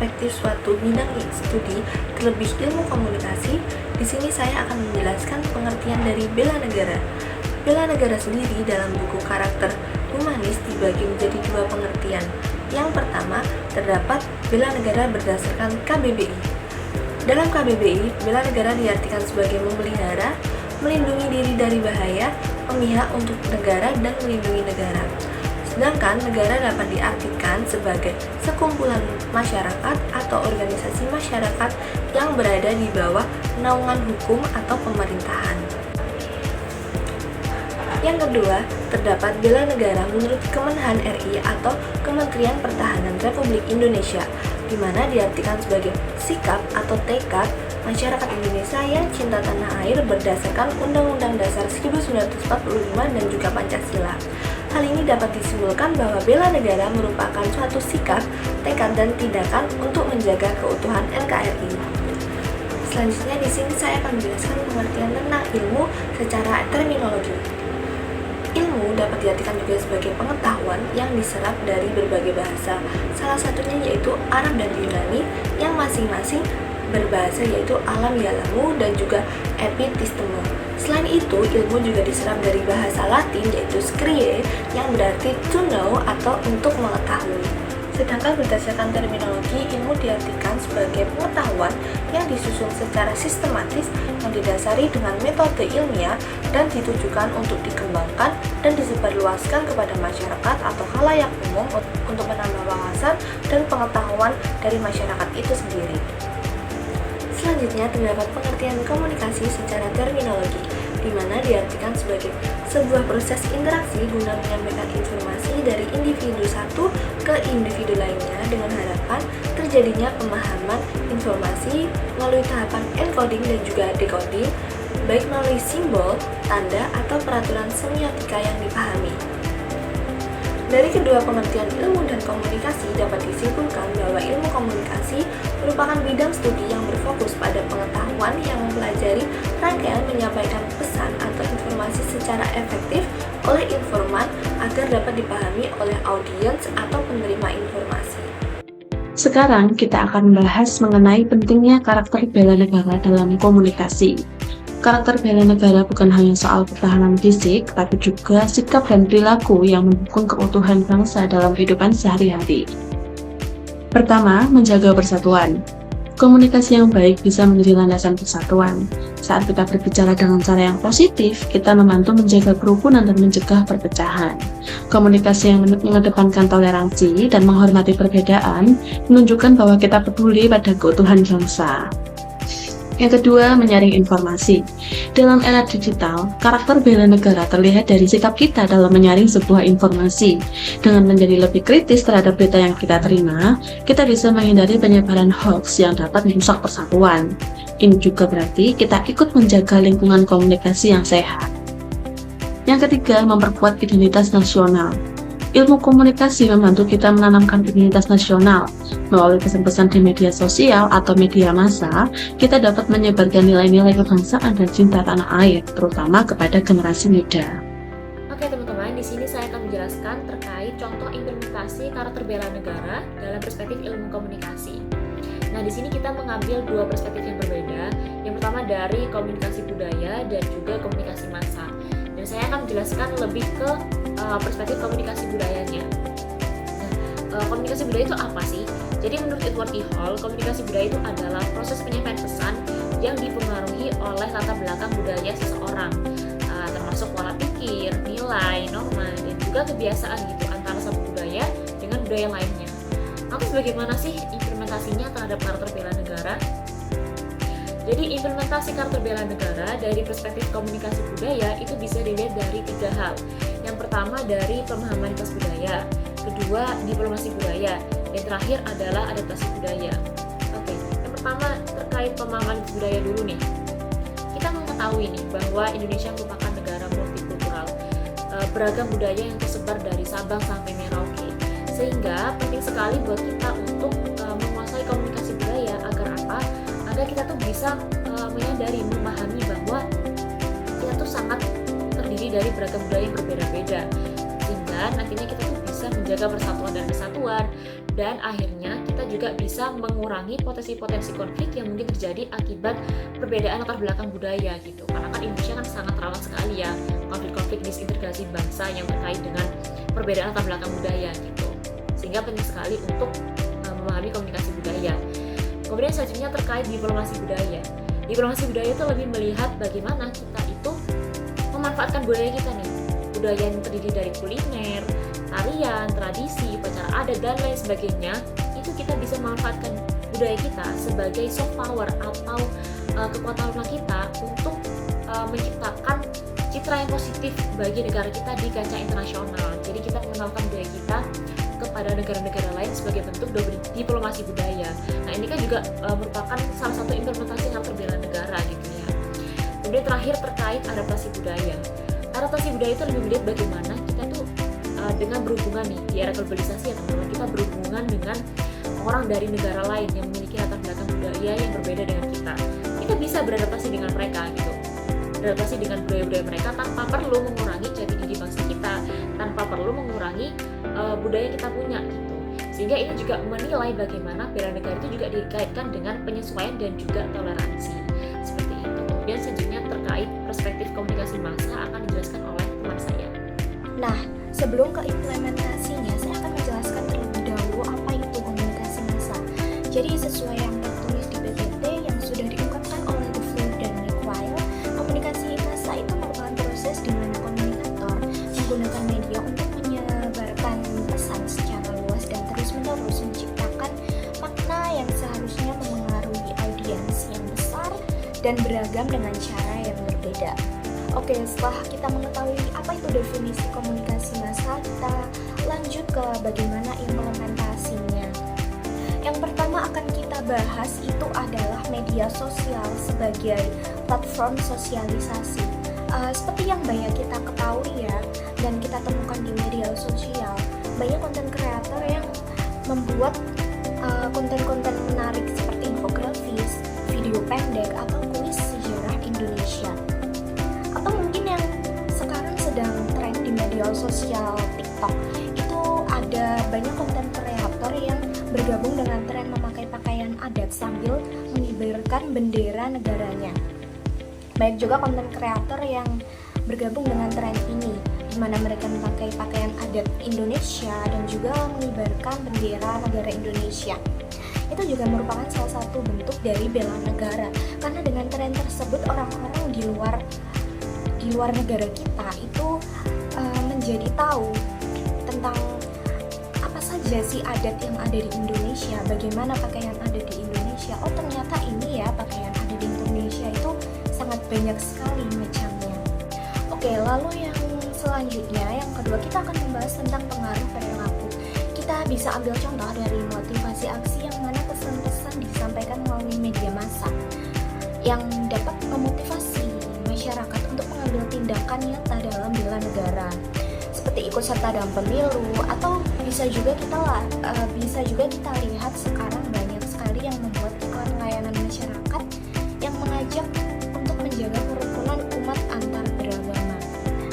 perspektif suatu bidang studi, terlebih ilmu komunikasi, di sini saya akan menjelaskan pengertian dari bela negara. Bela negara sendiri dalam buku karakter humanis dibagi menjadi dua pengertian. Yang pertama, terdapat bela negara berdasarkan KBBI. Dalam KBBI, bela negara diartikan sebagai memelihara, melindungi diri dari bahaya, memihak untuk negara dan melindungi negara. Sedangkan negara dapat diartikan sebagai sekumpulan masyarakat atau organisasi masyarakat yang berada di bawah naungan hukum atau pemerintahan. Yang kedua, terdapat bela negara menurut Kemenhan RI atau Kementerian Pertahanan Republik Indonesia, di mana diartikan sebagai sikap atau tekad masyarakat Indonesia yang cinta tanah air berdasarkan Undang-Undang Dasar 1945 dan juga Pancasila. Hal ini dapat disimpulkan bahwa bela negara merupakan suatu sikap, tekad, dan tindakan untuk menjaga keutuhan NKRI. Selanjutnya di sini saya akan menjelaskan pengertian tentang ilmu secara terminologi. Ilmu dapat diartikan juga sebagai pengetahuan yang diserap dari berbagai bahasa, salah satunya yaitu Arab dan Yunani yang masing-masing berbahasa yaitu alam ya'lamu dan juga episteme. Selain itu, ilmu juga diserap dari bahasa Latin yaitu scrie yang berarti to know atau untuk mengetahui. Sedangkan berdasarkan terminologi, ilmu diartikan sebagai pengetahuan yang disusun secara sistematis yang didasari dengan metode ilmiah dan ditujukan untuk dikembangkan dan disebarluaskan kepada masyarakat atau khalayak umum untuk menambah wawasan dan pengetahuan dari masyarakat itu sendiri. Selanjutnya terdapat pengertian komunikasi secara terminologi, di mana diartikan sebagai sebuah proses interaksi guna menyampaikan informasi dari individu satu ke individu lainnya dengan harapan terjadinya pemahaman informasi melalui tahapan encoding dan juga decoding, baik melalui simbol, tanda, atau peraturan semiotika yang dipahami. Dari kedua pengertian ilmu dan komunikasi dapat disimpulkan bahwa ilmu komunikasi merupakan bidang studi yang berfokus pada pengetahuan yang mempelajari rangkaian menyampaikan pesan atau informasi secara efektif oleh informan agar dapat dipahami oleh audiens atau penerima informasi. Sekarang kita akan membahas mengenai pentingnya karakter bela negara dalam komunikasi. Karakter bela negara bukan hanya soal pertahanan fisik, tapi juga sikap dan perilaku yang mendukung keutuhan bangsa dalam kehidupan sehari-hari. Pertama, menjaga persatuan. Komunikasi yang baik bisa menjadi landasan persatuan. Saat kita berbicara dengan cara yang positif, kita membantu menjaga kerukunan dan mencegah perpecahan. Komunikasi yang mengedepankan toleransi dan menghormati perbedaan menunjukkan bahwa kita peduli pada keutuhan bangsa. Yang kedua, menyaring informasi. Dalam era digital, karakter bela negara terlihat dari sikap kita dalam menyaring sebuah informasi. Dengan menjadi lebih kritis terhadap berita yang kita terima, kita bisa menghindari penyebaran hoax yang dapat merusak persatuan. Ini juga berarti kita ikut menjaga lingkungan komunikasi yang sehat. Yang ketiga, memperkuat identitas nasional. Ilmu komunikasi membantu kita menanamkan identitas nasional. Melalui pesan-pesan di media sosial atau media massa, kita dapat menyebarkan nilai-nilai kebangsaan dan cinta tanah air, terutama kepada generasi muda. Oke teman-teman, di sini saya akan menjelaskan terkait contoh implementasi karakter bela negara dalam perspektif ilmu komunikasi. Nah, di sini kita mengambil dua perspektif yang berbeda. Yang pertama dari komunikasi budaya dan juga komunikasi massa. Dan saya akan menjelaskan lebih ke perspektif komunikasi budayanya. Nah, komunikasi budaya itu apa sih? Jadi menurut Edward E. Hall, komunikasi budaya itu adalah proses penyampaian pesan yang dipengaruhi oleh latar belakang budaya seseorang, termasuk pola pikir, nilai, norma, dan juga kebiasaan gitu antara satu budaya dengan budaya lainnya. Lalu bagaimana sih implementasinya terhadap karakter bela negara? Jadi implementasi karakter bela negara dari perspektif komunikasi budaya itu bisa dilihat dari tiga hal. Yang pertama dari pemahaman lintas budaya, kedua diplomasi budaya, dan terakhir adalah adaptasi budaya. Oke, yang pertama terkait pemahaman lintas budaya dulu nih. Kita mengetahui nih bahwa Indonesia merupakan negara multikultural, beragam budaya yang tersebar dari Sabang sampai Merauke. Sehingga penting sekali buat kita untuk menguasai komunikasi budaya agar apa? Agar kita tuh bisa menyadari, memahami bahwa kita tuh sangat terdiri dari beragam budaya yang berbeda-beda, sehingga nantinya kita tuh bisa menjaga persatuan dan kesatuan dan akhirnya kita juga bisa mengurangi potensi-potensi konflik yang mungkin terjadi akibat perbedaan latar belakang budaya gitu. Karena kan Indonesia kan sangat rawan sekali ya konflik-konflik disintegrasi bangsa yang terkait dengan perbedaan latar belakang budaya gitu. Sehingga penting sekali untuk memahami komunikasi budaya. Kemudian selanjutnya terkait diplomasi budaya. Diplomasi budaya itu lebih melihat bagaimana kita itu memanfaatkan budaya kita nih. Budaya yang terdiri dari kuliner, tarian, tradisi, upacara adat, dan lain sebagainya, itu kita bisa memanfaatkan budaya kita sebagai soft power atau kekuatan lemah kita untuk menciptakan citra yang positif bagi negara kita di kancah internasional. Jadi kita mengenalkan budaya kita kepada negara-negara lain sebagai bentuk diplomasi budaya. Nah ini kan juga merupakan salah satu implementasi karakter bela negara gitu ya. Kemudian terakhir terkait adaptasi budaya. Adaptasi budaya itu lebih melihat bagaimana kita tuh dengan berhubungan nih di era globalisasi ya teman-teman, kita berhubungan dengan orang dari negara lain yang memiliki latar belakang budaya yang berbeda dengan kita. Kita bisa beradaptasi dengan mereka gitu, beradaptasi dengan budaya-budaya mereka tanpa perlu mengurangi jati diri bangsa kita, tanpa perlu mengurangi budaya yang kita punya gitu. Sehingga ini juga menilai bagaimana bela negara itu juga dikaitkan dengan penyesuaian dan juga toleransi seperti itu. Kemudian selanjutnya terkait perspektif komunikasi massa akan dijelaskan oleh teman saya. Nah, sebelum ke implementasinya, saya akan menjelaskan terlebih dahulu apa itu komunikasi massa. Jadi sesuai yang tertulis di PPT yang sudah diungkapkan oleh Dufour dan McQuail, komunikasi massa itu merupakan proses di mana komunikator menggunakan media untuk menyebarkan pesan secara luas dan terus-menerus menciptakan makna yang seharusnya memengaruhi audiens yang besar dan beragam dengan cara yang berbeda. Oke, setelah kita mengetahui apa itu definisi komunikasi massa, kita lanjut ke bagaimana implementasinya. Yang pertama akan kita bahas itu adalah media sosial sebagai platform sosialisasi. Seperti yang banyak kita ketahui ya, dan kita temukan di media sosial, banyak konten kreator yang membuat konten-konten menarik seperti infografis, video pendek, atau kuis sejarah Indonesia. Atau mungkin yang sekarang sedang tren di media sosial TikTok, itu ada banyak konten kreator yang bergabung dengan tren memakai pakaian adat sambil mengibarkan bendera negaranya. Baik juga konten kreator yang bergabung dengan tren ini, di mana mereka memakai pakaian adat Indonesia dan juga mengibarkan bendera negara Indonesia. Itu juga merupakan salah satu bentuk dari bela negara, karena dengan tren tersebut orang-orang di luar negara kita itu menjadi tahu tentang apa saja sih adat yang ada di Indonesia, bagaimana pakaian adat di Indonesia. Oh ternyata ini ya pakaian adat di Indonesia itu sangat banyak sekali macamnya. Oke, lalu yang selanjutnya, yang kedua, kita akan membahas tentang pengaruh perilaku. Kita bisa ambil contoh dari motivasi aksi yang mana pesan-pesan disampaikan melalui media massa yang dapat memotivasi masyarakat untuk mengambil tindakan nyata dalam bela negara, seperti ikut serta dalam pemilu, atau bisa juga kita lihat sekarang banyak sekali yang membuat iklan layanan masyarakat yang mengajak untuk menjaga kerukunan umat antar beragama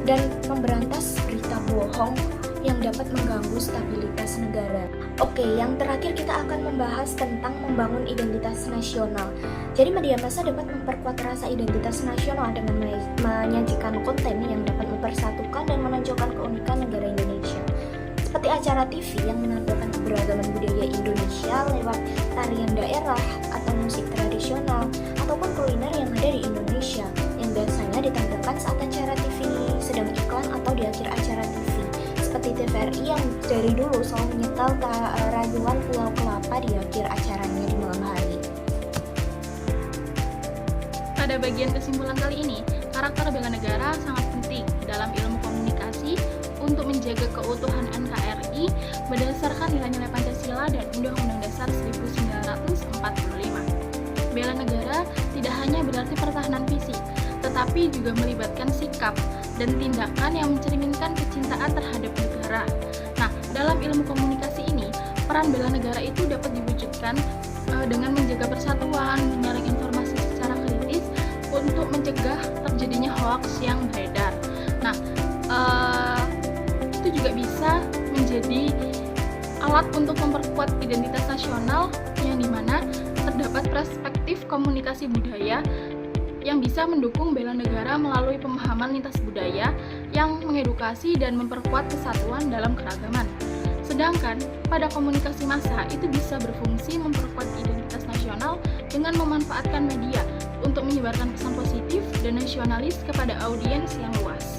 dan memberantas berita bohong yang dapat mengganggu stabilitas negara. Oke, yang terakhir kita akan membahas tentang membangun identitas nasional. Jadi media massa dapat memperkuat rasa identitas nasional dengan menyajikan konten yang dapat mempersatukan dan menonjolkan keunikan negara Indonesia. Seperti acara TV yang menampilkan keberagaman budaya Indonesia lewat tarian daerah atau musik tradisional, ataupun kuliner yang ada di Indonesia yang biasanya ditampilkan saat acara TV sedang iklan atau di akhir acara TV. Seperti TVRI yang dari dulu selalu menyetel rayuan Pulau Kelapa di akhir acaranya di malam hari. Pada bagian kesimpulan kali ini, karakter bela negara sangat penting dalam ilmu komunikasi untuk menjaga keutuhan NKRI berdasarkan nilai-nilai Pancasila dan Undang-Undang Dasar 1945. Bela negara tidak hanya berarti pertahanan fisik, tetapi juga melibatkan sikap dan tindakan yang mencerminkan kecintaan terhadap negara. Nah, dalam ilmu komunikasi ini, peran bela negara itu dapat diwujudkan dengan menjaga persatuan, menyaring informasi secara kritis untuk mencegah terjadinya hoaks yang beredar. Nah, itu juga bisa menjadi alat untuk memperkuat identitas nasional yang dimana terdapat perspektif komunikasi budaya yang bisa mendukung bela negara melalui pemahaman lintas budaya yang mengedukasi dan memperkuat kesatuan dalam keragaman. Sedangkan pada komunikasi massa itu bisa berfungsi memperkuat identitas nasional dengan memanfaatkan media untuk menyebarkan pesan positif dan nasionalis kepada audiens yang luas.